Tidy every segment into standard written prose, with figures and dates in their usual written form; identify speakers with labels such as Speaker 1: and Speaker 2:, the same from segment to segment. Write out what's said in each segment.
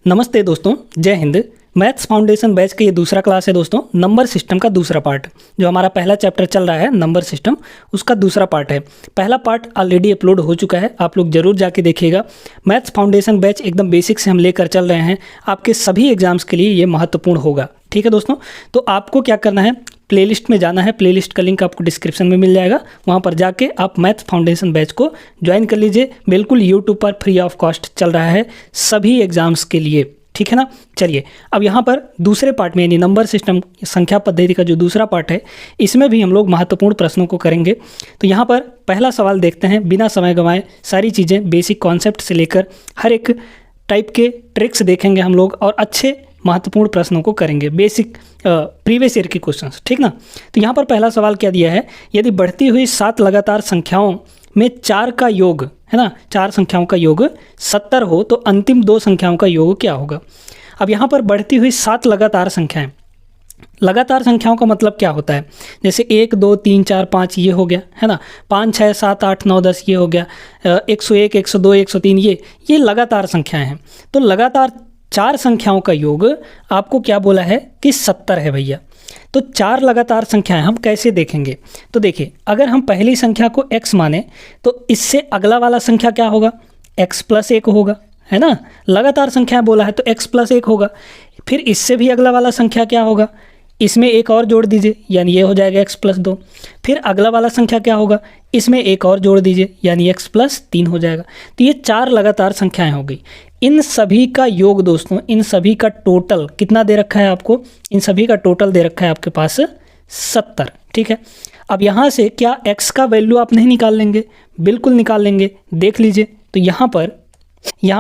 Speaker 1: नमस्ते दोस्तों, जय हिंद। मैथ्स फाउंडेशन बैच का ये दूसरा क्लास है दोस्तों। नंबर सिस्टम का दूसरा पार्ट, जो हमारा पहला चैप्टर चल रहा है नंबर सिस्टम, उसका दूसरा पार्ट है। पहला पार्ट ऑलरेडी अपलोड हो चुका है, आप लोग जरूर जाके देखिएगा। मैथ्स फाउंडेशन बैच एकदम बेसिक से हम लेकर चल रहे हैं, आपके सभी एग्जाम्स के लिए ये महत्वपूर्ण होगा। ठीक है दोस्तों, तो आपको क्या करना है, प्लेलिस्ट में जाना है। प्लेलिस्ट का लिंक आपको डिस्क्रिप्शन में मिल जाएगा, वहाँ पर जाके आप मैथ्स फाउंडेशन बैच को ज्वाइन कर लीजिए। बिल्कुल यूट्यूब पर फ्री ऑफ कॉस्ट चल रहा है सभी एग्जाम्स के लिए, ठीक है ना। चलिए अब यहाँ पर दूसरे पार्ट में, यानी नंबर सिस्टम संख्या पद्धति का जो दूसरा पार्ट है, इसमें भी हम लोग महत्वपूर्ण प्रश्नों को करेंगे। तो यहाँ पर पहला सवाल देखते हैं, बिना समय गंवाए। सारी चीज़ें बेसिक कॉन्सेप्ट से लेकर हर एक टाइप के ट्रिक्स देखेंगे हम लोग, और अच्छे महत्वपूर्ण प्रश्नों को करेंगे, बेसिक प्रीवियस ईयर के क्वेश्चंस, ठीक ना। तो यहाँ पर पहला सवाल क्या दिया है, यदि बढ़ती हुई 7 लगातार संख्याओं में 4 का योग है ना, 4 संख्याओं का योग 70 हो तो अंतिम 2 संख्याओं का योग क्या होगा। अब यहाँ पर बढ़ती हुई 7 लगातार संख्याएं, लगातार संख्याओं का मतलब क्या होता है, जैसे 1 2 3 4 5 ये हो गया है ना, 5 6 7 8 9 10 ये हो गया, 101 102 103 ये लगातार संख्याएं हैं। तो लगातार 4 संख्याओं का योग आपको क्या बोला है कि 70 है भैया। तो 4 लगातार संख्याएं हम कैसे देखेंगे, तो देखिए, अगर हम पहली संख्या को x माने तो इससे अगला वाला संख्या क्या होगा, x + 1 होगा, है ना। लगातार संख्या बोला है तो x + 1 होगा। फिर इससे भी अगला वाला संख्या क्या होगा, इसमें एक और जोड़ दीजिए, यानी ये हो जाएगा x + 2। फिर अगला वाला संख्या क्या होगा, इसमें एक और जोड़ दीजिए, यानी x + 3 हो जाएगा। तो ये 4 लगातार संख्याएं हो गई। इन सभी का योग दोस्तों, इन सभी का टोटल कितना दे रखा है आपको, इन सभी का टोटल दे रखा है आपके पास 70, ठीक है। अब यहाँ से क्या x का वैल्यू आप नहीं निकाल लेंगे, बिल्कुल निकाल लेंगे। देख लीजिए, तो यहाँ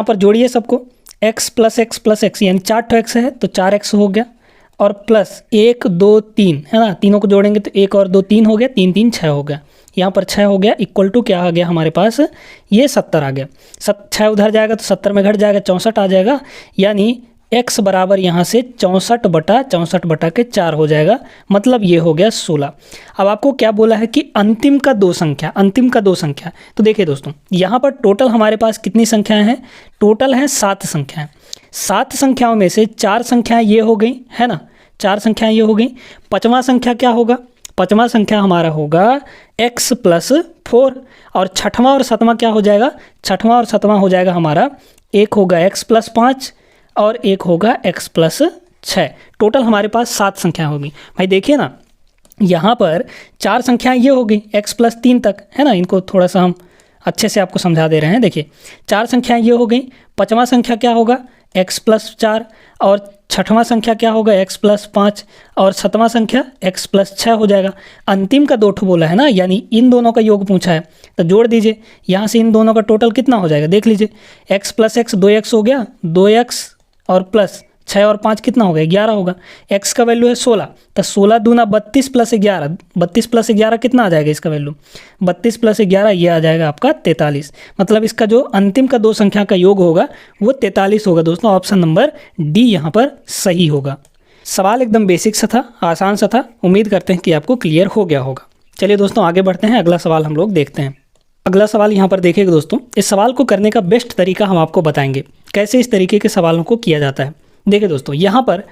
Speaker 1: पर जोड़िए सबको, x + x + x, यानी 4 तो x है तो 4x हो गया, और प्लस 1 2 3 है ना, तीनों को जोड़ेंगे तो 1 और 2 3 हो गया, 3 3 6 हो गया, यहाँ पर 6 हो गया, इक्वल टू क्या आ गया हमारे पास, ये 70 आ गया। 6 उधर जाएगा तो 70 में घट जाएगा, 64 आ जाएगा, यानी x बराबर यहाँ से 64/4 हो जाएगा, मतलब ये हो गया 16। अब आपको क्या बोला है कि अंतिम का 2 संख्या, अंतिम का 2 संख्या। तो देखिए दोस्तों, यहाँ पर टोटल हमारे पास कितनी संख्याएं हैं, टोटल हैं 7 संख्याएं। 7 संख्याओं में से 4 संख्याएं ये हो गई, है ना, 4 संख्याएं ये हो गई। 5वां संख्या क्या होगा, 5वां संख्या हमारा होगा x + 4, और 6वां और 7वां क्या हो जाएगा, 6वां और 7वां हो जाएगा हमारा, एक होगा x + 5 और एक होगा x + 6। टोटल हमारे पास 7 संख्याएं होगी। भाई देखिए ना, यहाँ पर 4 संख्याएं ये हो गई x + 3 तक, है ना। इनको थोड़ा सा हम अच्छे से आपको समझा दे रहे हैं। देखिए, 4 संख्याएं ये हो गई। 5वां संख्या क्या होगा, x + 4, और 6वां संख्या क्या होगा, x + 5, और 7वां संख्या x + 6 हो जाएगा। अंतिम का 2 बोला है ना, यानी इन दोनों का योग पूछा है, तो जोड़ दीजिए। यहाँ से इन दोनों का टोटल कितना हो जाएगा, देख लीजिए, x + x 2x हो गया, 2x और प्लस 6 और 5 कितना हो गया, 11 होगा। x का वैल्यू है 16, तो 16 दूना 32 + 11, 32 + 11 कितना आ जाएगा इसका वैल्यू, 32 + 11 ये आ जाएगा आपका 43। मतलब इसका जो अंतिम का 2 संख्या का योग होगा वो 43 होगा दोस्तों। ऑप्शन नंबर डी यहाँ पर सही होगा। सवाल एकदम बेसिक सा था, आसान सा था, उम्मीद करते हैं कि आपको क्लियर हो गया होगा। चलिए दोस्तों आगे बढ़ते हैं, अगला सवाल हम लोग देखते हैं। अगला सवाल यहाँ पर देखिएगा दोस्तों, इस सवाल को करने का बेस्ट तरीका हम आपको बताएंगे, कैसे इस तरीके के सवालों को किया जाता है। देखिए दोस्तों, यहाँ पर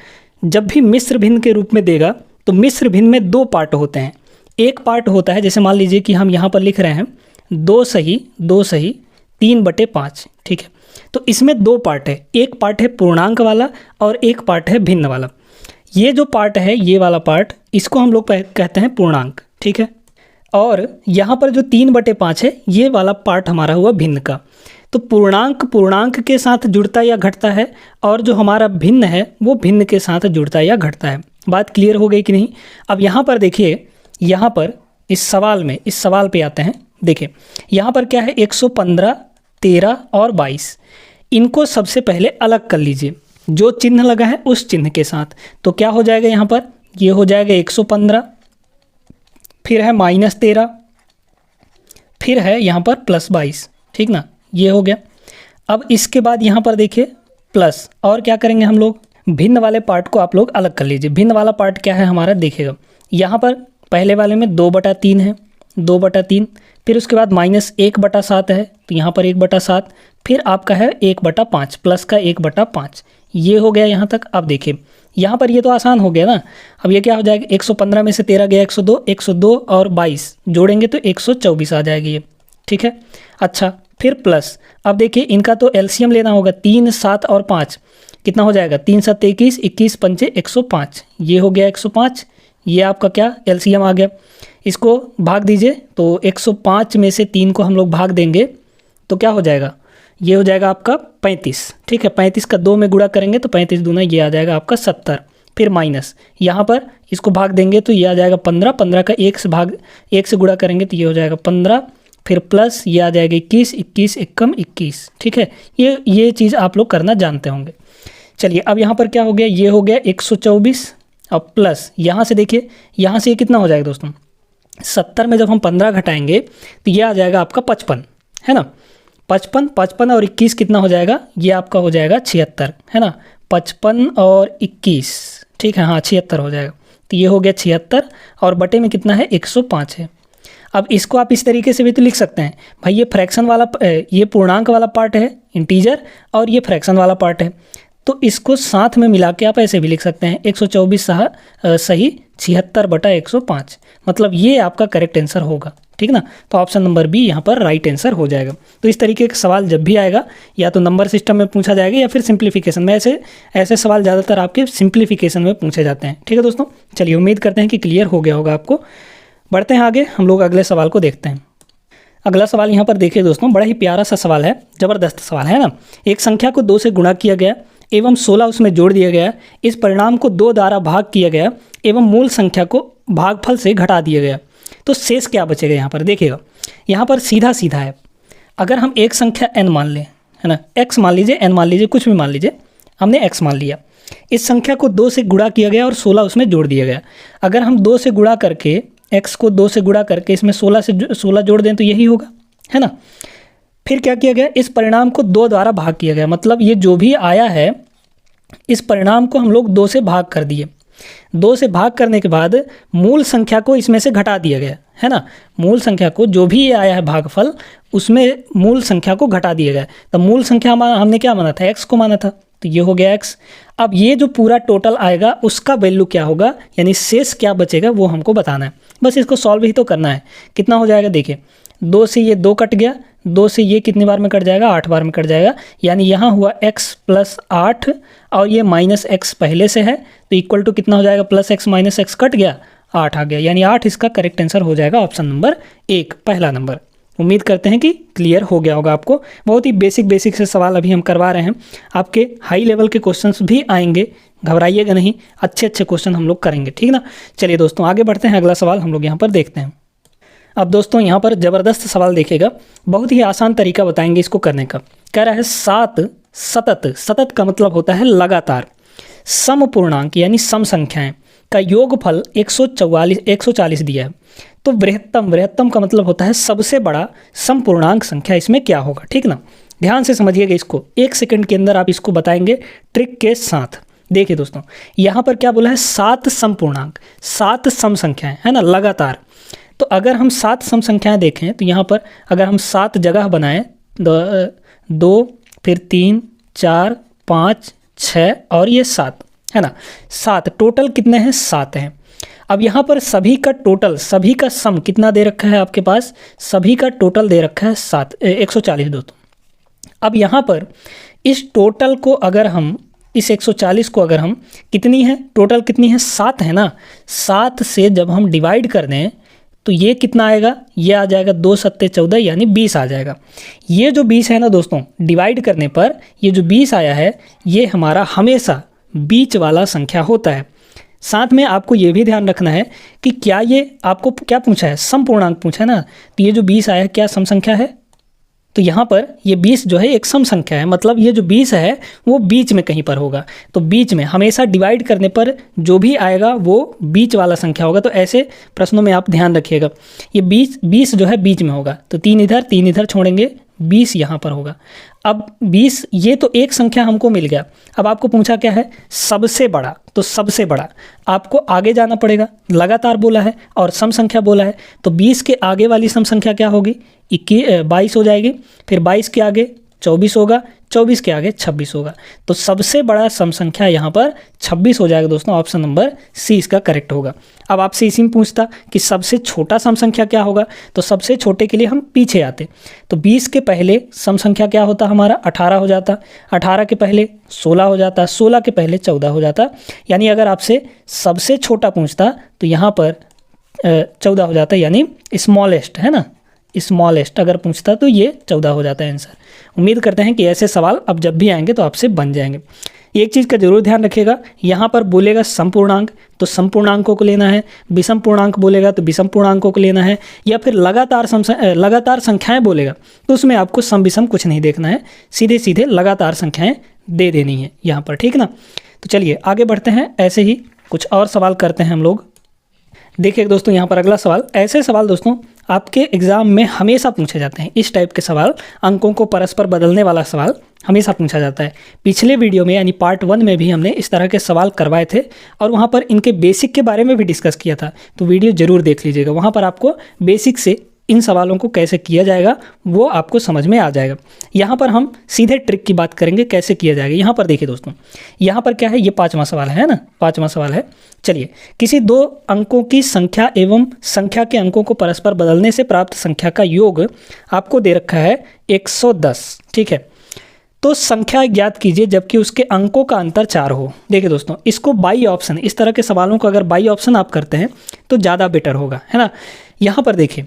Speaker 1: जब भी मिश्र भिन्न के रूप में देगा तो मिश्र भिन्न में 2 पार्ट होते हैं। एक पार्ट होता है, जैसे मान लीजिए कि हम यहाँ पर लिख रहे हैं 2 सही 3/5, ठीक है। तो इसमें 2 पार्ट है, एक पार्ट है पूर्णांक वाला और एक पार्ट है भिन्न वाला। ये जो पार्ट है, ये वाला पार्ट, इसको हम लोग कहते हैं पूर्णांक, ठीक है। और यहाँ पर जो 3/5 है, ये वाला पार्ट हमारा हुआ भिन्न का। तो पूर्णांक के साथ जुड़ता या घटता है, और जो हमारा भिन्न है वो भिन्न के साथ जुड़ता या घटता है। बात क्लियर हो गई कि नहीं। अब यहाँ पर देखिए, यहाँ पर इस सवाल पे आते हैं। देखिए यहाँ पर क्या है, 115 13 और 22, इनको सबसे पहले अलग कर लीजिए, जो चिन्ह लगा है उस चिन्ह के साथ। तो क्या हो जाएगा, यहाँ पर ये हो जाएगा 115, फिर है -13, फिर है यहाँ पर +22, ठीक ना, ये हो गया। अब इसके बाद यहाँ पर देखिए प्लस, और क्या करेंगे हम लोग, भिन्न वाले पार्ट को आप लोग अलग कर लीजिए। भिन्न वाला पार्ट क्या है हमारा, देखिएगा यहाँ पर पहले वाले में 2/3 है, 2/3, फिर उसके बाद -1/7 है, तो यहाँ पर 1/7, फिर आपका है 1/5 प्लस का 1/5, ये हो गया यहाँ तक। अब देखिए यहाँ पर ये तो आसान हो गया ना। अब ये क्या हो जाएगा, 115 में से 13 गया 102, 102 और 22 जोड़ेंगे तो 124 आ जाएगी ये, ठीक है। अच्छा, फिर प्लस, अब देखिए इनका तो एलसीएम लेना होगा, 3, 7 और 5 कितना हो जाएगा, 3 7 21, 21 पंचे 105, ये हो गया 105, ये आपका क्या एलसीएम आ गया। इसको भाग दीजिए तो 105 में से 3 को हम लोग भाग देंगे तो क्या हो जाएगा, ये हो जाएगा आपका 35, ठीक है। 35 का 2 में गुणा करेंगे तो 35 दूना ये आ जाएगा आपका 70, फिर माइनस यहाँ पर इसको भाग देंगे तो ये आ जाएगा 15, 15 का 1 से गुणा करेंगे तो ये हो जाएगा 15, फिर प्लस ये आ जाएगा 21, 21 एकम 21, ठीक है। ये चीज़ आप लोग करना जानते होंगे। चलिए अब यहाँ पर क्या हो गया, ये हो गया 124, अब प्लस यहाँ से देखिए, यहाँ से ये कितना हो जाएगा दोस्तों, 70 में जब हम 15 घटाएंगे तो ये आ जाएगा आपका 55, है ना। 55 और 21 कितना हो जाएगा, ये आपका हो जाएगा 76, है ना। 55 और 21, ठीक है, हाँ 76 हो जाएगा। तो ये हो गया 76 और बटे में कितना है, 105 है। अब इसको आप इस तरीके से भी तो लिख सकते हैं भाई, ये फ्रैक्शन वाला, ये पूर्णांक वाला पार्ट है इंटीजर और ये फ्रैक्शन वाला पार्ट है, तो इसको साथ में मिला के आप ऐसे भी लिख सकते हैं 124 सही 76/105, मतलब ये आपका करेक्ट आंसर होगा, ठीक ना। तो ऑप्शन नंबर बी यहाँ पर राइट आंसर हो जाएगा। तो इस तरीके का सवाल जब भी आएगा या तो नंबर सिस्टम में पूछा जाएगा या फिर सिंप्लीफिकेशन में, ऐसे सवाल ज़्यादातर आपके सिंप्लीफिकेशन में पूछे जाते हैं, ठीक है दोस्तों। चलिए उम्मीद करते हैं कि क्लियर हो गया होगा आपको। बढ़ते हैं आगे, हम लोग अगले सवाल को देखते हैं। अगला सवाल यहाँ पर देखिए दोस्तों, बड़ा ही प्यारा सा सवाल है, ज़बरदस्त सवाल है ना। एक संख्या को 2 से गुणा किया गया एवं 16 उसमें जोड़ दिया गया, इस परिणाम को 2 द्वारा भाग किया गया एवं मूल संख्या को भागफल से घटा दिया गया, तो शेष क्या बचेगा। यहाँ पर देखिएगा, यहाँ पर सीधा सीधा है। अगर हम एक संख्या n मान लें, है ना, x मान लीजिए, n मान लीजिए, कुछ भी मान लीजिए, हमने x मान लिया, इस संख्या को 2 से गुणा किया गया और 16 उसमें जोड़ दिया गया। अगर हम 2 से गुणा करके, x को 2 से गुणा करके इसमें 16 जोड़ दें तो यही होगा, है ना। फिर क्या किया गया, इस परिणाम को 2 द्वारा भाग किया गया, मतलब ये जो भी आया है इस परिणाम को हम लोग 2 से भाग कर दिए। 2 से भाग करने के बाद मूल संख्या को इसमें से घटा दिया गया, है ना। मूल संख्या को जो भी आया है भागफल, उसमें मूल संख्या को घटा दिया गया। तो मूल संख्या हमने क्या माना था, x को माना था, तो ये हो गया x। अब ये जो पूरा टोटल आएगा उसका वैल्यू क्या होगा, यानी शेष क्या बचेगा वो हमको बताना है। बस इसको सॉल्व ही तो करना है। कितना हो जाएगा, देखिए 2 से ये 2 कट गया, 2 से ये कितनी बार में कट जाएगा, 8 बार में कट जाएगा। यानी यहाँ हुआ x + 8 और ये -x पहले से है, तो इक्वल टू कितना हो जाएगा, +x - x कट गया, 8 आ गया। यानी 8 इसका करेक्ट आंसर हो जाएगा, ऑप्शन नंबर 1 पहला नंबर। उम्मीद करते हैं कि क्लियर हो गया होगा आपको। बहुत ही बेसिक से सवाल अभी हम करवा रहे हैं, आपके हाई लेवल के क्वेश्चंस भी आएंगे, घबराइएगा नहीं, अच्छे क्वेश्चन हम लोग करेंगे, ठीक ना। चलिए दोस्तों आगे बढ़ते हैं, अगला सवाल हम लोग यहाँ पर देखते हैं। अब दोस्तों यहाँ पर ज़बरदस्त सवाल देखिएगा, बहुत ही आसान तरीका बताएंगे इसको करने का। कह रहा है 7 सतत का मतलब होता है लगातार, सम पूर्णांक यानी सम संख्याएं का योगफल 140 दिया है। तो बृहत्तम का मतलब होता है सबसे बड़ा सम पूर्णांक संख्या, इसमें क्या होगा, ठीक ना। ध्यान से समझिएगा इसको, 1 सेकंड के अंदर आप इसको बताएंगे ट्रिक के साथ। देखिए दोस्तों यहाँ पर क्या बोला है, 7 सम पूर्णांक, 7 सम संख्याएं, है ना, लगातार। तो अगर हम 7 सम संख्याएं देखें तो यहाँ पर अगर हम 7 जगह बनाएं, 2 फिर 3 4 5 6 और ये 7, है ना, 7 टोटल कितने हैं, 7 हैं। अब यहाँ पर सभी का टोटल, सभी का सम कितना दे रखा है आपके पास, सभी का टोटल दे रखा है 140 दोस्तों। अब यहाँ पर इस टोटल को अगर हम, इस 140 को अगर हम, कितनी है टोटल, कितनी है, 7 है ना, 7 से जब हम डिवाइड कर दें तो ये कितना आएगा, ये आ जाएगा 2 7 14 यानी 20 आ जाएगा। ये जो 20 है ना दोस्तों, डिवाइड करने पर ये जो 20 आया है ये हमारा हमेशा बीच वाला संख्या होता है। साथ में आपको ये भी ध्यान रखना है कि क्या ये आपको क्या पूछा है, सम पूर्णांक पूछा है ना, तो ये जो 20 आया है क्या सम संख्या है, तो यहाँ पर ये 20 जो है एक सम संख्या है, मतलब ये जो 20 है वो बीच में कहीं पर होगा। तो बीच में हमेशा डिवाइड करने पर जो भी आएगा वो बीच वाला संख्या होगा। तो ऐसे प्रश्नों में आप ध्यान रखिएगा, ये 20 जो है बीच में होगा, तो 3 इधर छोड़ेंगे, 20 यहाँ पर होगा। अब 20 ये तो एक संख्या हमको मिल गया। अब आपको पूछा क्या है, सबसे बड़ा, तो सबसे बड़ा आपको आगे जाना पड़ेगा, लगातार बोला है और सम संख्या बोला है, तो 20 के आगे वाली सम संख्या क्या होगी, 22 हो जाएगी, फिर 22 के आगे 24 होगा, 24 के आगे 26 होगा, तो सबसे बड़ा सम संख्या यहाँ पर 26 हो जाएगा दोस्तों। ऑप्शन नंबर सी इसका करेक्ट होगा। अब आपसे इसी में पूछता कि सबसे छोटा सम संख्या क्या होगा, तो सबसे छोटे के लिए हम पीछे आते, तो 20 के पहले सम संख्या क्या होता हमारा, 18 हो जाता, 18 के पहले 16 हो जाता, 16 के पहले 14 हो जाता, यानी अगर आपसे सबसे छोटा पूछता तो यहाँ पर 14 हो जाता, यानी स्मॉलेस्ट है ना, स्मॉलेस्ट अगर पूछता तो ये 14 हो जाता है आंसर। उम्मीद करते हैं कि ऐसे सवाल अब जब भी आएंगे तो आपसे बन जाएंगे। एक चीज़ का जरूर ध्यान रखिएगा, यहाँ पर बोलेगा संपूर्णांक तो संपूर्णांकों को लेना है, विषम पूर्णांक बोलेगा तो विषम पूर्णांकों को लेना है, या फिर लगातार संख्याएं बोलेगा तो उसमें आपको सम विषम कुछ नहीं देखना है, सीधे सीधे लगातार संख्याएं दे देनी है यहाँ पर, ठीक ना। तो चलिए आगे बढ़ते हैं, ऐसे ही कुछ और सवाल करते हैं हम लोग। देखिए दोस्तों यहाँ पर अगला सवाल, ऐसे सवाल दोस्तों आपके एग्जाम में हमेशा पूछे जाते हैं, इस टाइप के सवाल, अंकों को परस्पर बदलने वाला सवाल हमेशा पूछा जाता है। पिछले वीडियो में यानी पार्ट 1 में भी हमने इस तरह के सवाल करवाए थे और वहाँ पर इनके बेसिक के बारे में भी डिस्कस किया था, तो वीडियो ज़रूर देख लीजिएगा, वहाँ पर आपको बेसिक से इन सवालों को कैसे किया जाएगा वो आपको समझ में आ जाएगा। यहाँ पर हम सीधे ट्रिक की बात करेंगे कैसे किया जाएगा। यहाँ पर देखिए दोस्तों, यहाँ पर क्या है, ये 5वां सवाल है ना, 5वां सवाल है। चलिए, किसी दो अंकों की संख्या एवं संख्या के अंकों को परस्पर बदलने से प्राप्त संख्या का योग आपको दे रखा है 110, ठीक है। तो संख्या ज्ञात कीजिए जबकि उसके अंकों का अंतर 4 हो। देखिए दोस्तों, इसको बाई ऑप्शन, इस तरह के सवालों को अगर बाई ऑप्शन आप करते हैं तो ज़्यादा बेटर होगा, है ना। यहाँ पर देखिए,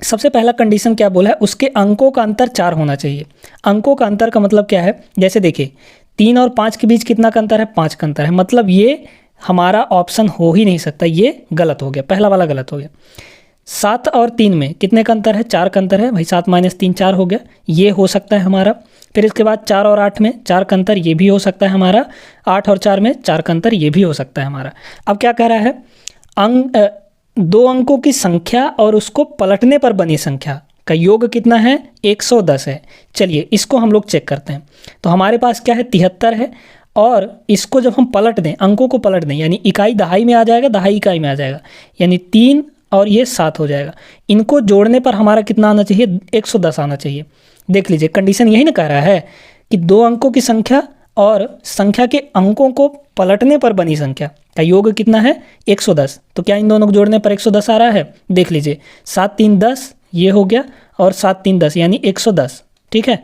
Speaker 1: सबसे पहला कंडीशन क्या बोला है, उसके अंकों का अंतर 4 होना चाहिए। अंकों का अंतर का मतलब क्या है, जैसे देखिए 3 और 5 के बीच कितना का अंतर है, 5 का अंतर है, मतलब ये हमारा ऑप्शन हो ही नहीं सकता, ये गलत हो गया, पहला वाला गलत हो गया। 7 और 3 में कितने का अंतर है, 4 का अंतर है भाई, 7 - 3 4 हो गया, ये हो सकता है हमारा। फिर इसके बाद 4 और 8 में 4 का अंतर, ये भी हो सकता है हमारा। 8 और 4 में 4 का अंतर, ये भी हो सकता है हमारा। अब क्या कह रहा है, दो अंकों की संख्या और उसको पलटने पर बनी संख्या का योग कितना है, 110 है। चलिए इसको हम लोग चेक करते हैं। तो हमारे पास क्या है, 73 है, और इसको जब हम पलट दें, अंकों को पलट दें, यानी इकाई दहाई में आ जाएगा, दहाई इकाई में आ जाएगा, यानी 3 और ये 7 हो जाएगा। इनको जोड़ने पर हमारा कितना आना चाहिए, 110 आना चाहिए। देख लीजिए, कंडीशन यही ना कह रहा है कि दो अंकों की संख्या और संख्या के अंकों को पलटने पर बनी संख्या का योग कितना है, 110। तो क्या इन दोनों को जोड़ने पर 110 आ रहा है, देख लीजिए, 7 3 10 ये हो गया, और 7 3 10 यानी 110, ठीक है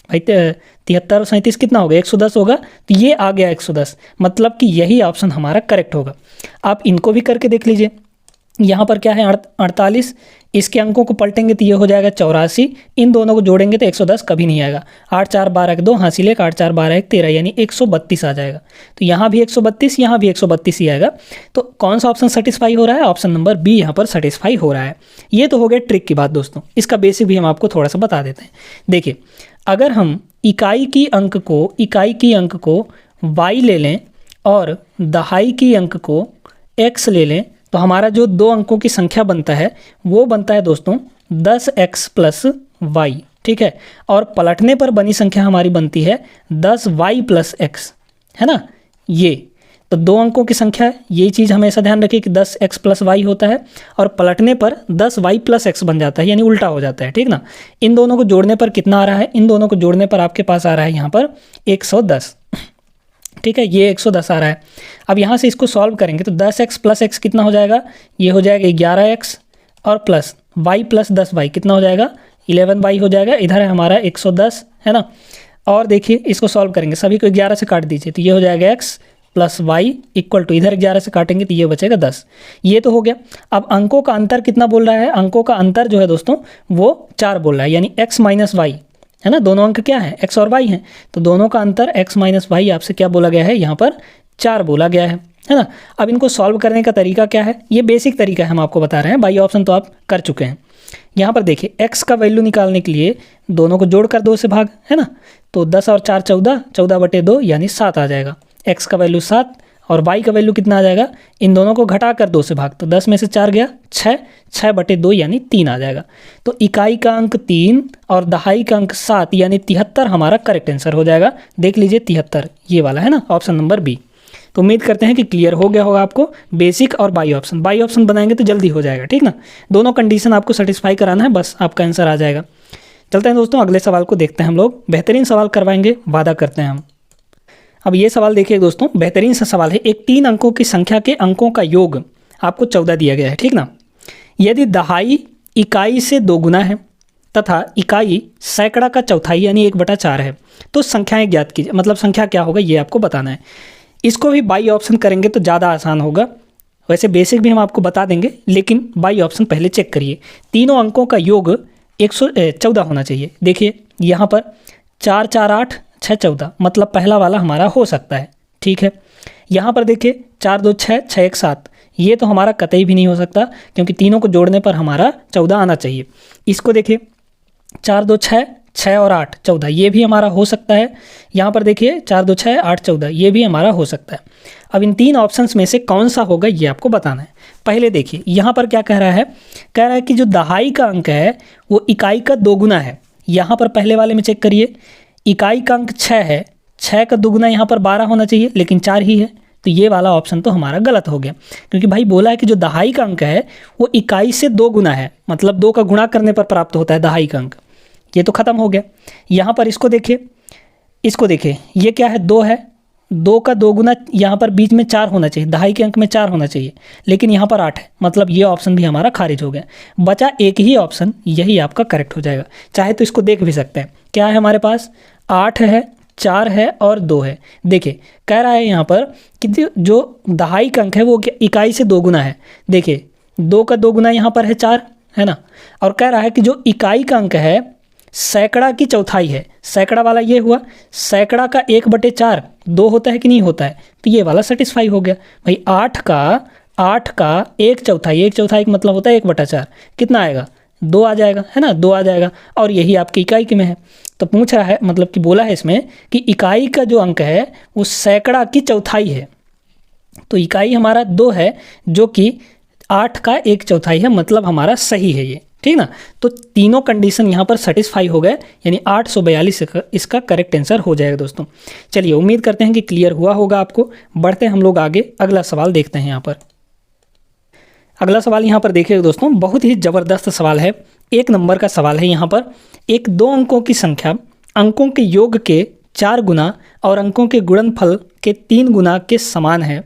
Speaker 1: भाई। 73 और 37 कितना होगा, 110 होगा, तो ये आ गया 110, मतलब कि यही ऑप्शन हमारा करेक्ट होगा। आप इनको भी करके देख लीजिए। यहाँ पर क्या है, 48, इसके अंकों को पलटेंगे तो ये हो जाएगा 84, इन दोनों को जोड़ेंगे तो 110 कभी नहीं आएगा। 8 4 12 के 2 हासिल 1, 8 4 12 1 13, यानी 132 आ जाएगा। तो यहाँ भी 132, यहाँ भी 132 ही आएगा। तो कौन सा ऑप्शन सेटिस्फाई हो रहा है, ऑप्शन नंबर बी यहाँ पर सेटिस्फाई हो रहा है। ये तो हो गया ट्रिक की बात दोस्तों, इसका बेसिक भी हम आपको थोड़ा सा बता देते हैं। देखिए, अगर हम इकाई की अंक को y ले लें और दहाई की अंक को x ले लें, तो हमारा जो दो अंकों की संख्या बनता है वो बनता है दोस्तों 10x + y, ठीक है। और पलटने पर बनी संख्या हमारी बनती है 10y + x, है ना। ये तो दो अंकों की संख्या है, यही चीज़ हमेशा ध्यान रखिए कि 10x + y होता है, और पलटने पर 10y + x बन जाता है, यानी उल्टा हो जाता है, ठीक ना। इन दोनों को जोड़ने पर कितना आ रहा है, इन दोनों को जोड़ने पर आपके पास आ रहा है यहाँ पर 110, ठीक है, ये 110 आ रहा है। अब यहाँ से इसको सॉल्व करेंगे तो 10x + x कितना हो जाएगा, ये हो जाएगा 11x, और प्लस y + 10y कितना हो जाएगा, 11y हो जाएगा। इधर है हमारा 110, है ना। और देखिए इसको सॉल्व करेंगे, सभी को 11 से काट दीजिए, तो ये हो जाएगा x + y = इधर 11 से काटेंगे तो ये बचेगा 10। ये तो हो गया। अब अंकों का अंतर कितना बोल रहा है, अंकों का अंतर जो है दोस्तों वो 4 बोल रहा है, यानी x - y, है ना। दोनों अंक क्या है, x और y हैं, तो दोनों का अंतर x - y आपसे क्या बोला गया है, यहाँ पर 4 बोला गया है ना। अब इनको सॉल्व करने का तरीका क्या है, ये बेसिक तरीका है, हम आपको बता रहे हैं। बाई ऑप्शन तो आप कर चुके हैं। यहाँ पर देखिए, x का वैल्यू निकालने के लिए दोनों को जोड़कर 2 से भाग, है ना। तो 10 और 4 14, 14/2 यानी 7 आ जाएगा। x का वैल्यू 7 और y का वैल्यू कितना आ जाएगा, इन दोनों को घटा कर 2 से भाग, तो 10 में से 4 गया 6, 6/2 यानी 3 आ जाएगा। तो इकाई का अंक 3 और दहाई का अंक 7 यानी 73 हमारा करेक्ट आंसर हो जाएगा। देख लीजिए 73 ये वाला है ना, ऑप्शन नंबर बी। तो उम्मीद करते हैं कि क्लियर हो गया होगा आपको बेसिक और बाई ऑप्शन बनाएंगे तो जल्दी हो जाएगा, ठीक ना। दोनों कंडीशन आपको सेटिस्फाई कराना है, बस आपका आंसर आ जाएगा। चलते हैं दोस्तों अगले सवाल को देखते हैं हम लोग। बेहतरीन सवाल करवाएंगे, वादा करते हैं हम। अब ये सवाल देखिए दोस्तों, बेहतरीन सा सवाल है। एक 3 अंकों की संख्या के अंकों का योग आपको 14 दिया गया है, ठीक ना। यदि दहाई इकाई से 2 गुना है तथा इकाई सैकड़ा का चौथाई यानी 1/4 है, तो संख्याएं ज्ञात कीजिए। मतलब संख्या क्या होगा ये आपको बताना है। इसको भी बाई ऑप्शन करेंगे तो ज़्यादा आसान होगा। वैसे बेसिक भी हम आपको बता देंगे, लेकिन बाई ऑप्शन पहले चेक करिए। तीनों अंकों का योग 114 होना चाहिए। देखिए यहाँ पर 4 4 8 6 14, मतलब पहला वाला हमारा हो सकता है, ठीक है। यहाँ पर देखिए 4 2 6 6 1 7, ये तो हमारा कतई भी नहीं हो सकता, क्योंकि तीनों को जोड़ने पर हमारा 14 आना चाहिए। इसको देखिए 4 2 6 6 और 8 14, ये भी हमारा हो सकता है। यहाँ पर देखिए 4 2 6 8 14, ये भी हमारा हो सकता है। अब इन 3 ऑप्शंस में से कौन सा होगा ये आपको बताना है। पहले देखिए यहाँ पर क्या कह रहा है, कह रहा है कि जो दहाई का अंक है वो इकाई का 2 गुना है। यहाँ पर पहले वाले में चेक करिए, इकाई का अंक 6 है, 6 का 2 गुना यहाँ पर 12 होना चाहिए, लेकिन 4 ही है, तो ये वाला ऑप्शन तो हमारा गलत हो गया। क्योंकि भाई बोला है कि जो दहाई का अंक है वो इकाई से 2 गुना है, मतलब 2 का गुणा करने पर प्राप्त होता है दहाई का अंक। ये तो ख़त्म हो गया। यहाँ पर इसको देखिए ये क्या है, 2 है, 2 का 2 गुना यहाँ पर बीच में 4 होना चाहिए, दहाई के अंक में 4 होना चाहिए, लेकिन यहाँ पर 8 है, मतलब ये ऑप्शन भी हमारा खारिज हो गया। बचा एक ही ऑप्शन, यही आपका करेक्ट हो जाएगा। चाहे तो इसको देख भी सकते हैं, क्या है हमारे पास, 8 है, 4 है और 2 है। देखिए कह रहा है यहाँ पर कि जो दहाई का अंक है वो इकाई से 2 गुना है। देखिए 2 का 2 गुना यहाँ पर है 4, है ना। और कह रहा है कि जो इकाई का अंक है सैकड़ा की चौथाई है, सैकड़ा वाला ये हुआ, सैकड़ा का 1/4 2 होता है कि नहीं होता है, तो ये वाला सेटिस्फाई हो गया। भाई 8 का 1/4 का मतलब होता है 1/4, कितना आएगा, 2 आ जाएगा, है ना, 2 आ जाएगा। और यही आपकी इकाई के में है। तो पूछ रहा है, मतलब कि बोला है इसमें कि इकाई का जो अंक है वो सैकड़ा की चौथाई है, तो इकाई हमारा 2 है जो कि 8 का 1/4 है, मतलब हमारा सही है ये, ठीक ना। तो तीनों कंडीशन यहाँ पर सेटिस्फाई हो गए, यानी 842 इसका करेक्ट आंसर हो जाएगा दोस्तों। चलिए उम्मीद करते हैं कि क्लियर हुआ होगा आपको। बढ़ते हम लोग आगे, अगला सवाल देखते हैं। यहाँ पर अगला सवाल यहाँ पर देखिए दोस्तों, बहुत ही ज़बरदस्त सवाल है, 1 नंबर का सवाल है। यहाँ पर एक 2 अंकों की संख्या अंकों के योग के 4 गुना और अंकों के गुणनफल के 3 गुना के समान है।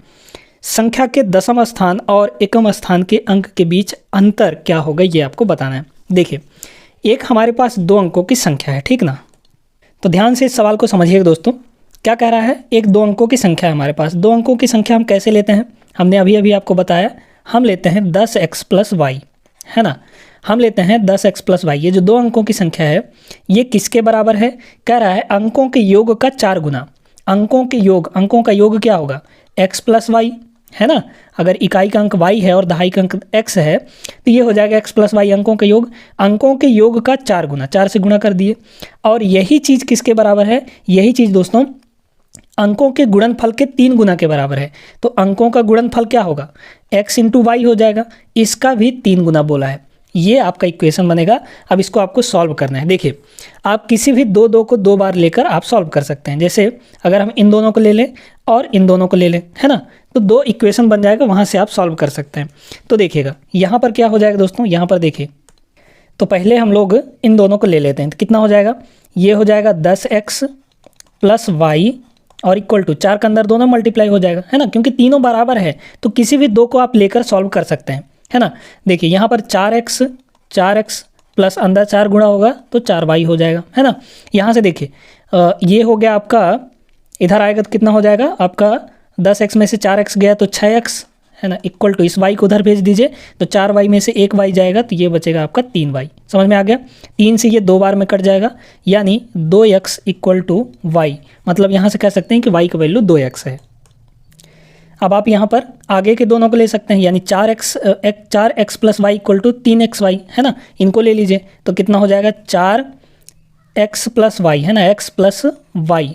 Speaker 1: संख्या के दशम स्थान और एकम स्थान के अंक के बीच अंतर क्या होगा ये आपको बताना है। देखिए एक हमारे पास 2 अंकों की संख्या है, ठीक ना। तो ध्यान से इस सवाल को समझिएगा दोस्तों। क्या कह रहा है, एक 2 अंकों की संख्या है हमारे पास। 2 अंकों की संख्या हम कैसे लेते हैं, हमने अभी आपको बताया, हम लेते हैं 10x + y, है ना। हम लेते हैं 10x + y। ये जो 2 अंकों की संख्या है ये किसके बराबर है, कह रहा है अंकों के योग का 4 गुना। अंकों का योग क्या होगा, x + y, है ना। अगर इकाई का अंक y है और दहाई का अंक x है तो ये हो जाएगा x + y, अंकों का योग। अंकों के योग का 4 गुना, 4 से गुणा कर दिए। और यही चीज़ किसके बराबर है, यही चीज़ दोस्तों अंकों के गुणनफल के 3 गुना के बराबर है। तो अंकों का गुणनफल क्या होगा, x × y हो जाएगा, इसका भी 3 गुना बोला है। ये आपका इक्वेशन बनेगा। अब इसको आपको सॉल्व करना है। देखिए आप किसी भी 2 को 2 बार लेकर आप सॉल्व कर सकते हैं। जैसे अगर हम इन दोनों को ले लें और इन दोनों को ले लें, है ना, तो 2 इक्वेशन बन जाएगा, वहाँ से आप सॉल्व कर सकते हैं। तो देखिएगा यहाँ पर क्या हो जाएगा दोस्तों, यहाँ पर देखिए, तो पहले हम लोग इन दोनों को ले लेते हैं। तो कितना हो जाएगा, ये हो जाएगा 10x + y और इक्वल टू 4 के अंदर दोनों मल्टीप्लाई हो जाएगा, है ना, क्योंकि तीनों बराबर है तो किसी भी 2 को आप लेकर सॉल्व कर सकते हैं, है ना। देखिए यहाँ पर 4x प्लस अंदर 4 गुणा होगा तो 4y हो जाएगा, है ना। यहाँ से देखिए ये हो गया आपका, इधर आएगा तो कितना हो जाएगा आपका, 10x में से 4x गया तो 6x, है ना, इक्वल टू इस y को उधर भेज दीजिए तो 4y में से 1y जाएगा तो ये बचेगा आपका 3y। समझ में आ गया, 3 से ये 2 बार में कट जाएगा, यानी 2x = y। मतलब यहाँ से कह सकते हैं कि y का वैल्यू 2x है। अब आप यहाँ पर आगे के दोनों को ले सकते हैं, यानी 4x + y = 3xy, है ना। इनको ले लीजिए तो कितना हो जाएगा, 4x + y, है ना, x + y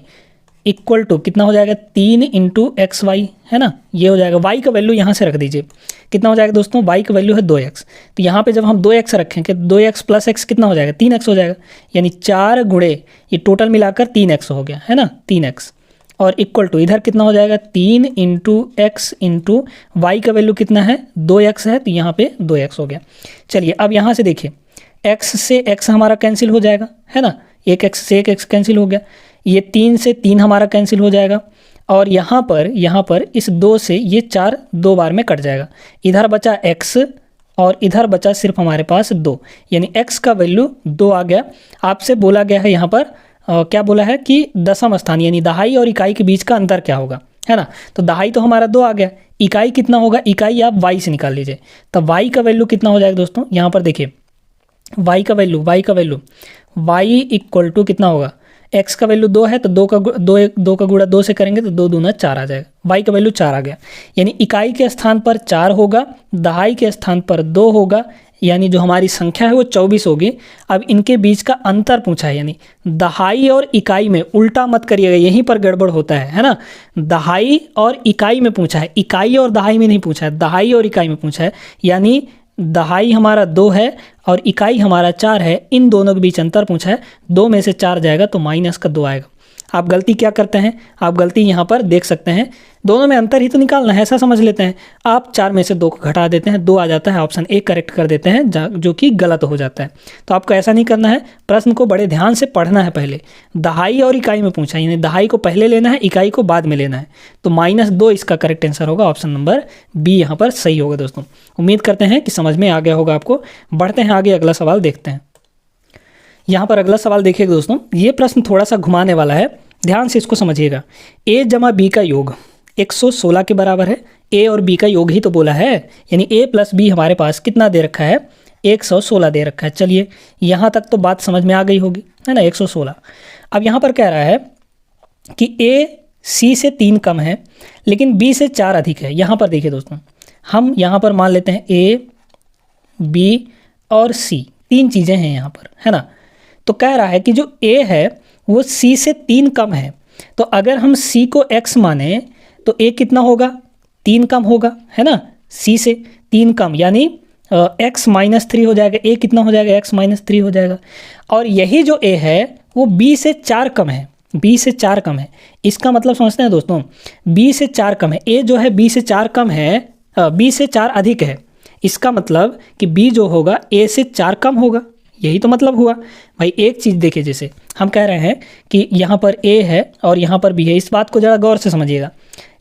Speaker 1: इक्वल टू कितना हो जाएगा 3 इंटू एक्स वाई, है ना, ये हो जाएगा। वाई का वैल्यू यहाँ से रख दीजिए, कितना हो जाएगा दोस्तों, वाई का वैल्यू है 2x, तो यहाँ पे जब हम 2x रखेंगे 2x प्लस एक्स कितना हो जाएगा 3x हो जाएगा, यानी 4 गुणे ये टोटल मिलाकर 3x हो गया, है ना, 3x। और इक्वल टू इधर कितना हो जाएगा 3 इंटू एक्स इंटू वाई का वैल्यू कितना है 2x है, तो यहाँ पे 2x हो गया। चलिए अब यहाँ से देखिए x से x हमारा कैंसिल हो जाएगा, है ना, एक x से एक x कैंसिल हो गया, ये 3 से 3 हमारा कैंसिल हो जाएगा, और यहाँ पर इस 2 से ये 4 2 बार में कट जाएगा, इधर बचा x और इधर बचा सिर्फ हमारे पास 2, यानी x का वैल्यू 2 आ गया। आपसे बोला गया है यहाँ पर क्या बोला है कि दशम स्थान यानी दहाई और इकाई के बीच का अंतर क्या होगा, है ना, तो दहाई तो हमारा 2 आ गया, इकाई कितना होगा, इकाई आप y से निकाल लीजिए, तब y का वैल्यू कितना हो जाएगा दोस्तों, यहाँ पर देखिए y का वैल्यू y इक्वल टू कितना होगा, x का वैल्यू 2 है तो 2 का गुणा 2 से करेंगे तो 2 दूना 4 आ जाएगा, y का वैल्यू 4 आ गया, यानी इकाई के स्थान पर 4 होगा, दहाई के स्थान पर 2 होगा, यानी जो हमारी संख्या है वो 24 होगी। अब इनके बीच का अंतर पूछा है, यानी दहाई और इकाई में, उल्टा मत करिएगा, यहीं पर गड़बड़ होता है ना, दहाई और इकाई में पूछा है, इकाई और दहाई में नहीं पूछा है, दहाई और इकाई में पूछा है, यानी दहाई हमारा 2 है और इकाई हमारा 4 है, इन दोनों के बीच अंतर पूछा है, 2 में से 4 जाएगा तो माइनस का 2 आएगा। आप गलती क्या करते हैं, आप गलती यहाँ पर देख सकते हैं, दोनों में अंतर ही तो निकालना है, ऐसा समझ लेते हैं, आप 4 में से 2 को घटा देते हैं, 2 आ जाता है, ऑप्शन ए करेक्ट कर देते हैं, जो कि गलत हो जाता है। तो आपको ऐसा नहीं करना है, प्रश्न को बड़े ध्यान से पढ़ना है, पहले दहाई और इकाई में पूछा, यानी दहाई को पहले लेना है, इकाई को बाद में लेना है, तो -2 इसका करेक्ट आंसर होगा, ऑप्शन नंबर बी यहाँ पर सही होगा। दोस्तों उम्मीद करते हैं कि समझ में आ गया होगा आपको। बढ़ते हैं आगे, अगला सवाल देखते हैं। यहाँ पर अगला सवाल देखिएगा दोस्तों, ये प्रश्न थोड़ा सा घुमाने वाला है, ध्यान से इसको समझिएगा। a जमा b का योग 116 के बराबर है, a और b का योग ही तो बोला है, यानी a प्लस b हमारे पास कितना दे रखा है 116 दे रखा है। चलिए यहाँ तक तो बात समझ में आ गई होगी, है ना, 116। अब यहाँ पर कह रहा है कि a c से 3 कम है लेकिन b से 4 अधिक है। यहाँ पर देखिए दोस्तों, हम यहाँ पर मान लेते हैं a b और c, 3 चीज़ें हैं यहाँ पर, है ना, तो कह रहा है कि जो a है वो c से 3 कम है, तो अगर हम c को x माने तो a कितना होगा 3 कम होगा, है ना, c से 3 कम, यानी x -3 हो जाएगा, a कितना हो जाएगा x -3 हो जाएगा। और यही जो a है वो b से 4 कम है, b से 4 कम है, इसका मतलब समझते हैं दोस्तों, b से 4 कम है, a जो है b से 4 कम है, b से 4 अधिक है, इसका मतलब कि b जो होगा a से 4 कम होगा, यही तो मतलब हुआ भाई। एक चीज़ देखिए, जैसे हम कह रहे हैं कि यहाँ पर a है और यहाँ पर b है, इस बात को ज़रा गौर से समझिएगा,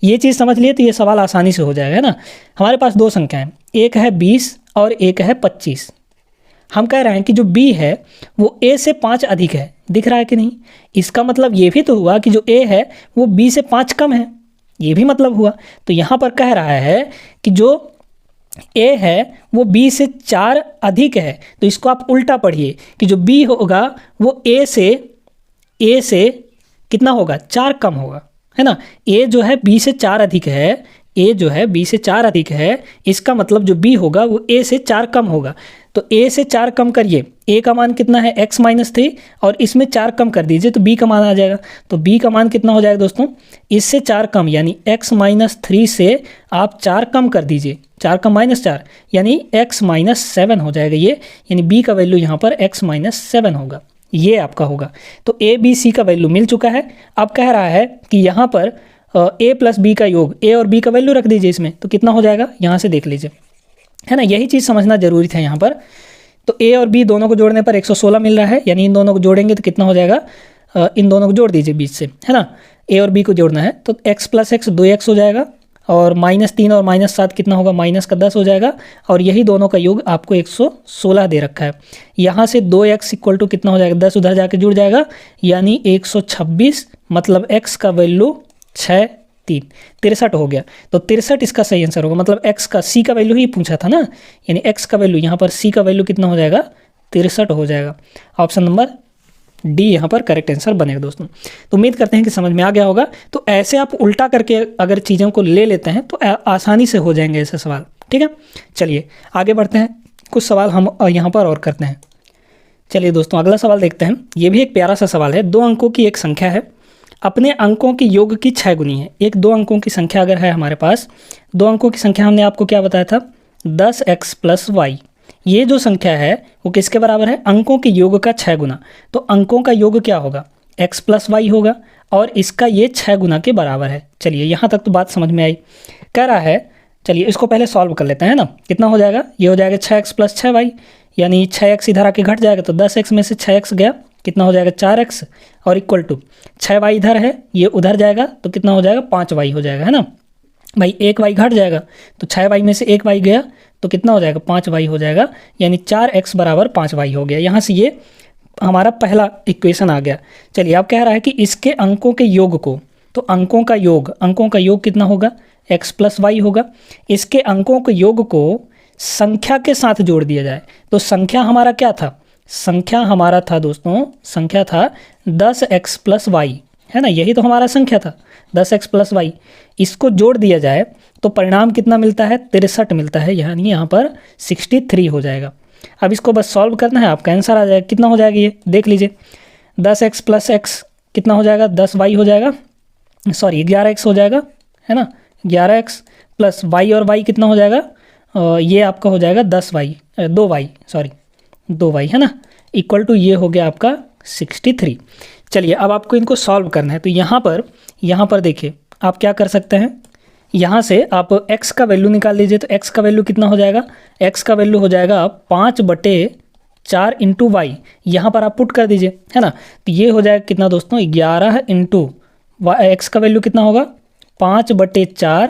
Speaker 1: ये चीज़ समझ लिए तो ये सवाल आसानी से हो जाएगा, है ना। हमारे पास 2 संख्याएं, एक है 20 और एक है 25। हम कह रहे हैं कि जो b है वो a से 5 अधिक है, दिख रहा है कि नहीं, इसका मतलब ये भी तो हुआ कि जो a है वो b से 5 कम है, ये भी मतलब हुआ। तो यहाँ पर कह रहा है कि जो a है वो b से 4 अधिक है, तो इसको आप उल्टा पढ़िए कि जो b होगा वो a से कितना होगा 4 कम होगा, है ना। a जो है b से 4 अधिक है, a जो है b से 4 अधिक है, इसका मतलब जो b होगा वो a से 4 कम होगा। तो a से 4 कम करिए, a का मान कितना है x -3 और इसमें 4 कम कर दीजिए तो b का मान आ जाएगा। तो b का मान कितना हो जाएगा दोस्तों, इससे 4 कम यानी x -3 से आप 4 कम कर दीजिए, 4 का -4 यानी x -7 हो जाएगा ये, यानी b का वैल्यू यहाँ पर x -7 होगा, ये आपका होगा। तो a b c का वैल्यू मिल चुका है। अब कह रहा है कि यहाँ पर a प्लस b का योग, a और b का वैल्यू रख दीजिए इसमें, तो कितना हो जाएगा यहाँ से देख लीजिए, है ना, यही चीज़ समझना जरूरी था यहाँ पर। तो a और b दोनों को जोड़ने पर 116 मिल रहा है, यानी इन दोनों को जोड़ेंगे तो कितना हो जाएगा, इन दोनों को जोड़ दीजिए बीच से, है ना, a और b को जोड़ना है तो x + x 2x हो जाएगा, और -3 और -7 कितना होगा -10 हो जाएगा, और यही दोनों का योग आपको 116 दे रखा है। यहाँ से 2x = कितना हो जाएगा, 10 उधर जाके जुड़ जाएगा, यानी 126, मतलब x का वैल्यू 63 हो गया। तो 63 इसका सही आंसर होगा, मतलब x का c का वैल्यू ही पूछा था ना, यानी x का वैल्यू यहाँ पर c का वैल्यू कितना हो जाएगा 63 हो जाएगा। ऑप्शन नंबर डी यहाँ पर करेक्ट आंसर बनेगा दोस्तों। तो उम्मीद करते हैं कि समझ में आ गया होगा। तो ऐसे आप उल्टा करके अगर चीज़ों को ले लेते हैं तो आसानी से हो जाएंगे ऐसे सवाल, ठीक है। चलिए आगे बढ़ते हैं, कुछ सवाल हम यहाँ पर और करते हैं। चलिए दोस्तों अगला सवाल देखते हैं। ये भी एक प्यारा सा सवाल है, 2 अंकों की एक संख्या है, अपने अंकों के योग की 6 गुनी है। एक 2 अंकों की संख्या अगर है हमारे पास, 2 अंकों की संख्या हमने आपको क्या बताया था, 10x + y। ये जो संख्या है वो किसके बराबर है, अंकों के योग का 6 गुना। तो अंकों का योग क्या होगा, x + y होगा, और इसका ये 6 गुना के बराबर है। चलिए यहाँ तक तो बात समझ में आई। कह रहा है, चलिए इसको पहले सॉल्व कर लेते हैं ना। कितना हो जाएगा, ये हो जाएगा 6x + 6y, यानी 6x इधर आके घट जाएगा, तो 10x में से 6x गया, कितना हो जाएगा 4x, और इक्वल टू 6y इधर है, ये उधर जाएगा तो कितना हो जाएगा 5y हो जाएगा, है ना भाई। 1y घट जाएगा तो 6y में से 1y गया तो कितना हो जाएगा 5y हो जाएगा, यानी 4x = 5y हो गया। यहाँ से ये हमारा पहला इक्वेशन आ गया। चलिए अब कह रहा है कि इसके अंकों के योग को, तो अंकों का योग कितना होगा, x + y होगा। इसके अंकों के योग को संख्या के साथ जोड़ दिया जाए, तो संख्या हमारा क्या था, संख्या हमारा था दोस्तों, संख्या था 10x + y, है ना, यही तो हमारा संख्या था 10x + y। इसको जोड़ दिया जाए तो परिणाम कितना मिलता है, 63 मिलता है, यानी यहाँ पर 63 हो जाएगा। अब इसको बस सॉल्व करना है, आपका आंसर आ जाएगा। कितना हो जाएगा ये देख लीजिए, 10x + x कितना हो जाएगा, 10y हो जाएगा, सॉरी 11x हो जाएगा, है ना, 11x + y, और y कितना हो जाएगा, ये आपका हो जाएगा 2y, है ना, इक्वल टू ये हो गया आपका 63। चलिए अब आपको इनको सॉल्व करना है। तो यहाँ पर देखिए आप क्या कर सकते हैं, यहाँ से आप x का वैल्यू निकाल लीजिए। तो x का वैल्यू कितना हो जाएगा, x का वैल्यू हो जाएगा 5/4 × y, यहाँ पर आप पुट कर दीजिए, है ना। तो ये हो जाएगा कितना दोस्तों, 11 × x का वैल्यू कितना होगा 5/4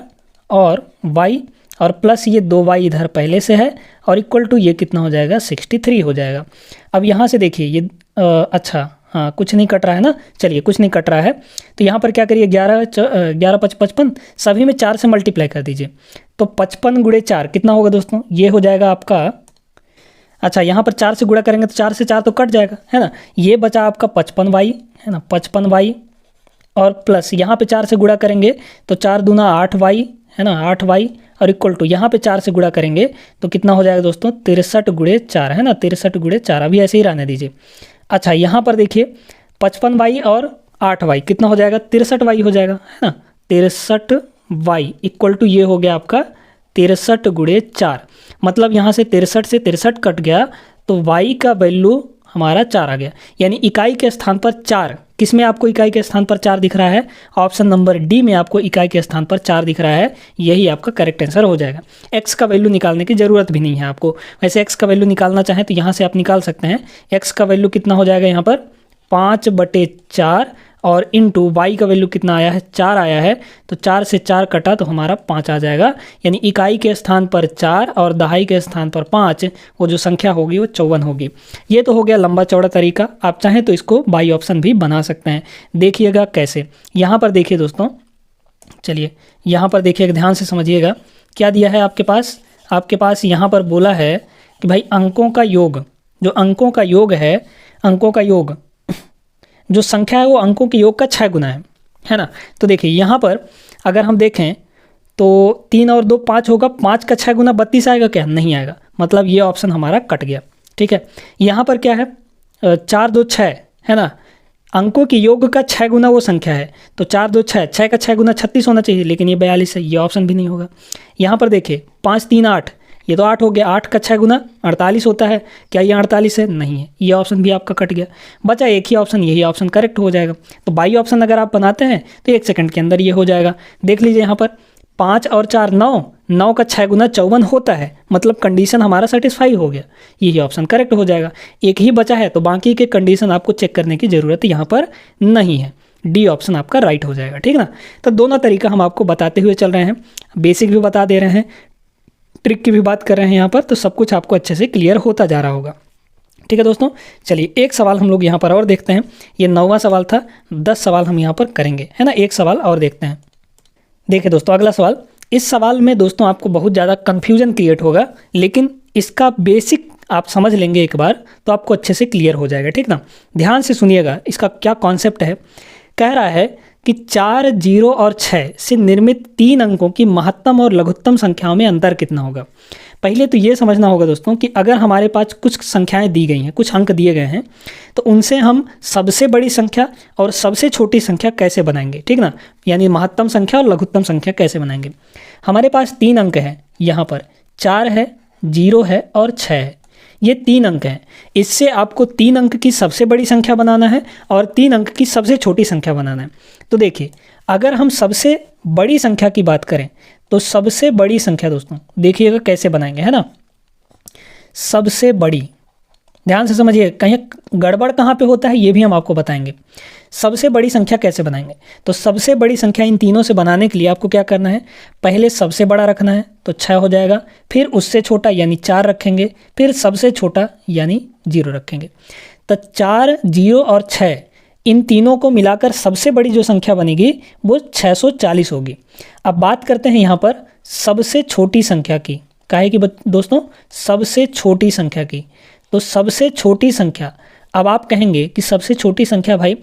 Speaker 1: और y, और प्लस ये 2y इधर पहले से है, और इक्वल टू ये कितना हो जाएगा 63 हो जाएगा। अब यहाँ से देखिए ये अच्छा हाँ कुछ नहीं कट रहा है ना, चलिए कुछ नहीं कट रहा है। तो यहाँ पर क्या करिए, 11 5 55, सभी में 4 से मल्टीप्लाई कर दीजिए। तो 55 × 4 कितना होगा दोस्तों, ये हो जाएगा आपका, अच्छा यहाँ पर 4 से गुणा करेंगे तो 4 से 4 तो कट जाएगा, है ना। ये बचा आपका 55y, है ना, 55y, और प्लस यहाँ पे 4 से गुणा करेंगे तो 4 दूना 8y, है ना, 8y, और इक्वल टू यहाँ पे 4 से गुणा करेंगे तो कितना हो जाएगा दोस्तों 63 × 4, है ना, 63 × 4। अभी ऐसे ही रहने दीजिए। अच्छा यहाँ पर देखिए 55y और 8y कितना हो जाएगा, 63y हो जाएगा, है ना, 63y इक्वल टू ये हो गया आपका 63 × 4। मतलब यहाँ से 63 से 63 कट गया तो y का वैल्यू हमारा 4 आ गया, यानी इकाई के स्थान पर 4। किस में आपको इकाई के स्थान पर 4 दिख रहा है, ऑप्शन नंबर डी में आपको इकाई के स्थान पर 4 दिख रहा है, यही आपका करेक्ट आंसर हो जाएगा। x का वैल्यू निकालने की ज़रूरत भी नहीं है आपको। वैसे x का वैल्यू निकालना चाहें तो यहाँ से आप निकाल सकते हैं। x का वैल्यू कितना हो जाएगा यहाँ पर 5/4, और इंटू वाई का वैल्यू कितना आया है 4 आया है, तो 4 से 4 कटा तो हमारा 5 आ जाएगा, यानी इकाई के स्थान पर 4 और दहाई के स्थान पर 5, वो जो संख्या होगी वो 54 होगी। ये तो हो गया लंबा चौड़ा तरीका। आप चाहें तो इसको बाई ऑप्शन भी बना सकते हैं। देखिएगा कैसे, यहाँ पर देखिए दोस्तों, चलिए यहाँ पर देखिएगा, ध्यान से समझिएगा क्या दिया है आपके पास। आपके पास यहाँ पर बोला है कि भाई अंकों का योग, जो अंकों का योग है, अंकों का योग जो संख्या है वो अंकों के योग का 6 गुना है ना। तो देखिए यहाँ पर अगर हम देखें तो 3 और 2 5 होगा, 5 का 6 गुना 32 आएगा क्या, नहीं आएगा, मतलब ये ऑप्शन हमारा कट गया। ठीक है, यहाँ पर क्या है 4 2 6 है ना, अंकों के योग का 6 गुना वो संख्या है, तो 4 2 6, 6 का 6 गुना 36 होना चाहिए, लेकिन ये 42 है, ये ऑप्शन भी नहीं होगा। यहाँ पर देखिए 5 3 8, ये तो 8 हो गया, 8 का 6 गुना 48 होता है, क्या ये 48 है, नहीं है, ये ऑप्शन भी आपका कट गया। बचा एक ही ऑप्शन, यही ऑप्शन करेक्ट हो जाएगा। तो बाई ऑप्शन अगर आप बनाते हैं तो 1 सेकंड के अंदर ये हो जाएगा। देख लीजिए यहाँ पर 5 और 4 9, 9 का 6 गुना 54 होता है, मतलब कंडीशन हमारा सेटिस्फाई हो गया, यही ऑप्शन करेक्ट हो जाएगा। एक ही बचा है तो बाकी के कंडीशन आपको चेक करने की ज़रूरत यहाँ पर नहीं है, डी ऑप्शन आपका राइट हो जाएगा। ठीक ना, तो दोनों तरीका हम आपको बताते हुए चल रहे हैं, बेसिक भी बता दे रहे हैं, ट्रिक की भी बात कर रहे हैं यहाँ पर, तो सब कुछ आपको अच्छे से क्लियर होता जा रहा होगा। ठीक है दोस्तों, चलिए एक सवाल हम लोग यहाँ पर और देखते हैं। ये 9वां सवाल था, 10 सवाल हम यहाँ पर करेंगे, है ना। एक सवाल और देखते हैं। देखिए दोस्तों अगला सवाल, इस सवाल में दोस्तों आपको बहुत ज़्यादा कन्फ्यूजन क्रिएट होगा, लेकिन इसका बेसिक आप समझ लेंगे एक बार तो आपको अच्छे से क्लियर हो जाएगा। ठीक ना, ध्यान से सुनिएगा, इसका क्या कॉन्सेप्ट है। कह रहा है कि 4, 0 और 6 से निर्मित 3 अंकों की महत्तम और लघुत्तम संख्याओं में अंतर कितना होगा। पहले तो ये समझना होगा दोस्तों कि अगर हमारे पास कुछ संख्याएं दी गई हैं, कुछ अंक दिए गए हैं, तो उनसे हम सबसे बड़ी संख्या और सबसे छोटी संख्या कैसे बनाएंगे, ठीक ना, यानी महत्तम संख्या और लघुत्तम संख्या कैसे बनाएंगे। हमारे पास 3 अंक हैं, यहाँ पर 4 है, 0 है और 6 है। ये 3 अंक हैं। इससे आपको 3 अंक की सबसे बड़ी संख्या बनाना है और 3 अंक की सबसे छोटी संख्या बनाना है। तो देखिए, अगर हम सबसे बड़ी संख्या की बात करें तो सबसे बड़ी संख्या दोस्तों देखिएगा कैसे बनाएंगे, है ना। सबसे बड़ी, ध्यान से समझिए, कहीं गड़बड़ कहाँ पे होता है ये भी हम आपको बताएंगे। सबसे बड़ी संख्या कैसे बनाएंगे, तो सबसे बड़ी संख्या इन तीनों से बनाने के लिए आपको क्या करना है, पहले सबसे बड़ा रखना है तो 6 हो जाएगा, फिर उससे छोटा यानी 4 रखेंगे, फिर सबसे छोटा यानी 0 रखेंगे। तो 4, 0 और 6 इन तीनों को मिलाकर सबसे बड़ी जो संख्या बनेगी वो 640 होगी। अब बात करते हैं यहाँ पर सबसे छोटी संख्या की, काहे की दोस्तों, सबसे छोटी संख्या की। तो सबसे छोटी संख्या, अब आप कहेंगे कि सबसे छोटी संख्या भाई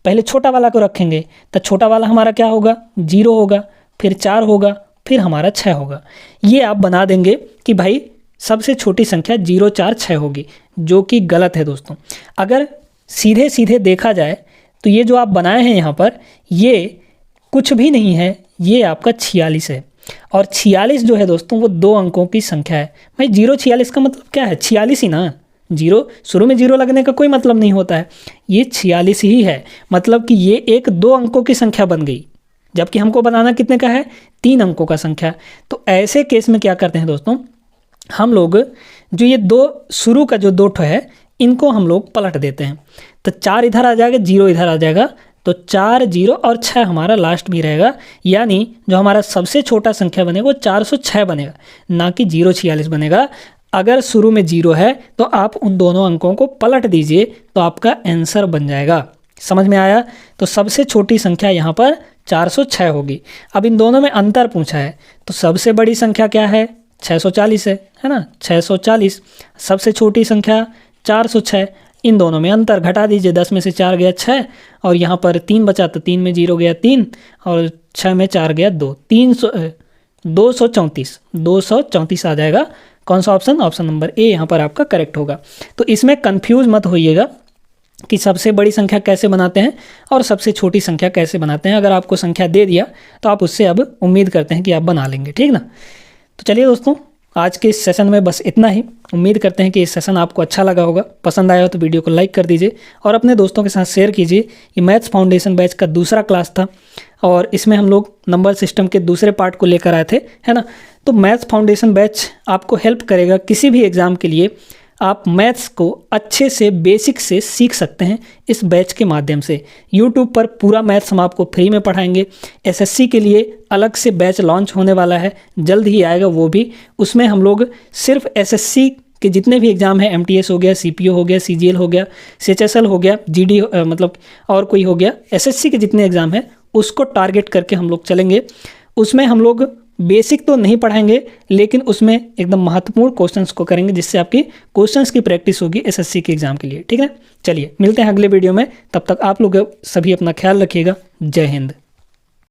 Speaker 1: पहले छोटा वाला को रखेंगे, तो छोटा वाला हमारा क्या होगा, 0 होगा, फिर 4 होगा, फिर हमारा 6 होगा। ये आप बना देंगे कि भाई सबसे छोटी संख्या 0, 4, 6 होगी, जो कि गलत है दोस्तों। अगर सीधे सीधे देखा जाए तो ये जो आप बनाए हैं यहाँ पर, ये कुछ भी नहीं है, ये आपका 46 है। और 46 जो है दोस्तों वो 2 अंकों की संख्या है। भाई 0, 46 का मतलब क्या है, 46 ही ना। 0 शुरू में 0 लगने का कोई मतलब नहीं होता है, ये 46 ही है। मतलब कि ये एक 2 अंकों की संख्या बन गई, जबकि हमको बनाना कितने का है, 3 अंकों का संख्या। तो ऐसे केस में क्या करते हैं दोस्तों, हम लोग जो ये 2 शुरू का जो 2 ठो है इनको हम लोग पलट देते हैं। तो 4 इधर आ जाएगा, 0 इधर आ जाएगा, तो 4, 0 और 6 हमारा लास्ट में रहेगा। यानी जो हमारा सबसे छोटा संख्या बनेगा वो 406 बनेगा, ना कि 046 बनेगा। अगर शुरू में 0 है तो आप उन दोनों अंकों को पलट दीजिए तो आपका आंसर बन जाएगा। समझ में आया। तो सबसे छोटी संख्या यहाँ पर 406 होगी। अब इन दोनों में अंतर पूछा है, तो सबसे बड़ी संख्या क्या है, 640 है ना, 640। सबसे छोटी संख्या 406। इन दोनों में अंतर घटा दीजिए, 10 में से 4 गया 6, और यहाँ पर 3 बचा, तो 3 में 0 गया 3, और 6 में 4 गया 2, 234 आ जाएगा। कौन सा ऑप्शन, ऑप्शन नंबर ए यहाँ पर आपका करेक्ट होगा। तो इसमें कंफ्यूज मत होइएगा कि सबसे बड़ी संख्या कैसे बनाते हैं और सबसे छोटी संख्या कैसे बनाते हैं। अगर आपको संख्या दे दिया तो आप उससे अब उम्मीद करते हैं कि आप बना लेंगे, ठीक ना। तो चलिए दोस्तों, आज के इस सेशन में बस इतना ही। उम्मीद करते हैं कि इस सेशन आपको अच्छा लगा होगा। पसंद आया हो तो वीडियो को लाइक कर दीजिए और अपने दोस्तों के साथ शेयर कीजिए। ये मैथ्स फाउंडेशन बैच का दूसरा क्लास था और इसमें हम लोग नंबर सिस्टम के दूसरे पार्ट को लेकर आए थे, है ना। तो मैथ्स फाउंडेशन बैच आपको हेल्प करेगा किसी भी एग्ज़ाम के लिए। आप मैथ्स को अच्छे से बेसिक से सीख सकते हैं इस बैच के माध्यम से। यूट्यूब पर पूरा मैथ्स हम आपको फ्री में पढ़ाएंगे। एसएससी के लिए अलग से बैच लॉन्च होने वाला है, जल्द ही आएगा वो भी। उसमें हम लोग सिर्फ एसएससी के जितने भी एग्ज़ाम हैं, एमटीएस हो गया, सीपीओ हो गया, सीजीएल हो गया, सीएचएसएल हो गया, जीडी मतलब और कोई हो गया, एसएससी के जितने एग्ज़ाम हैं उसको टारगेट करके हम लोग चलेंगे। उसमें हम लोग बेसिक तो नहीं पढ़ाएंगे, लेकिन उसमें एकदम महत्वपूर्ण क्वेश्चंस को करेंगे, जिससे आपकी क्वेश्चंस की प्रैक्टिस होगी एसएससी के एग्जाम के लिए, ठीक है। चलिए मिलते हैं अगले वीडियो में, तब तक आप लोग सभी अपना ख्याल रखिएगा। जय हिंद।